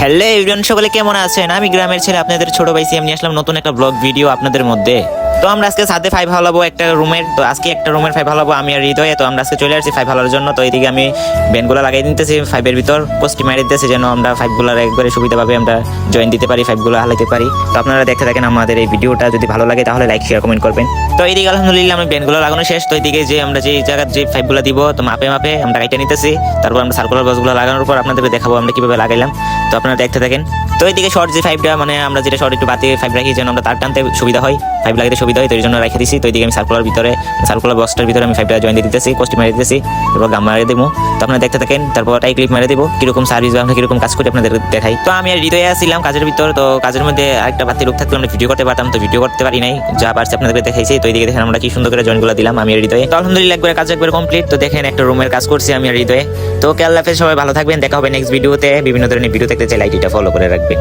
Hello everyone, সকলে কেমন আছেন? আমি গ্রামের ছেলে আপনাদের ছোট ভাই সিএম নিয়ে আসলাম নতুন একটা ব্লগ ভিডিও আপনাদের মধ্যে। তো আমরা আজকে সাথে ফাইভ হালাবো একটা রুমের। তো আজকে একটা রুমের ফাইভ হালাবো আমি আর হৃদয়ে। তো আমরা আজকে চলে আসছি ফাইভ হালার জন্য। তো এইদিকে আমি বেনগুলো লাগাই দিতেছি ফাইভের ভিতর, পোস্টি মারি দিতেছি যেন আমরা ফাইভগুলোর একবারে সুবিধাভাবে আমরা জয়েন দিতে পারি, ফাইভগুলো হালাইতে পারি। তো আপনারা দেখতে থাকেন আমাদের এই ভিডিওটা। যদি ভালো লাগে তাহলে লাইক শেয়ার কমেন্ট করবেন। তো এইদিকে আলহামদুলিল্লাহ আমি বেনগুলো লাগানো শেষ। তো এইদিকে যে আমরা যে জায়গার যে ফাইভগুলো দিব, তো মাপে মাপে আমরা কাইটা নিতেছি। তারপর আমরা সার্কুলার বক্সগুলো লাগানোর পর আপনাদেরকে দেখাবো আমরা কিভাবে লাগাইলাম। তো আপনারা দেখতে থাকেন। তো এইদিকে শর্ট যে ফাইভটা, মানে আমরা যেটা শর্ট একটু বাতি ফাইভ রাখি যেন আমরা তার টানতে সুবিধা হয়, ফাইভ লাগাতে সুবিধা হয়, তো এই জন্য রেখে দিছি। তো এইদিকে আমি সার্কুলার বক্সটার ভিতরে আমি ফাইভটা জয়েন দিয়ে দিতেছি, কোস্টি মারি দিতেছি, তারপর গাম মারিয়ে দেবো। তো আপনারা দেখতে থাকেন। তারপর টাই ক্লিপ মেরে দেবো, কিরকম সার্ভিস বা আমরা কিরকম কাজ করি আপনাদের দেখাই। তো আমি আর হৃদয়ে আসছিলাম কাজের ভিতর। তো কাজের মধ্যে আরেকটা বাতি লোক থাকলে আমরা ভিডিও করতে পারতাম, তো ভিডিও করতে পারি নাই, যা পারছি আপনাদেরকে দেখাইছি। তো এইদিকে দেখেন আমরা কি সুন্দর করে জয়েনগুলো দিলাম আমি আর হৃদয়ে। তো আলহামদুলিল্লাহ একবার কাজ একবার কমপ্লিট। তো দেখেন একটা রুমের কাজ করছি আমি আর হৃদয়ে। তো আল্লাহ হাফেজ, সবাই ভালো থাকবেন, দেখা হবে নেক্সট ভিডিওতে। বিভিন্ন ধরনের ভিডিও দেখতে চাইলে আইডিটা ফলো করে রাখবেন।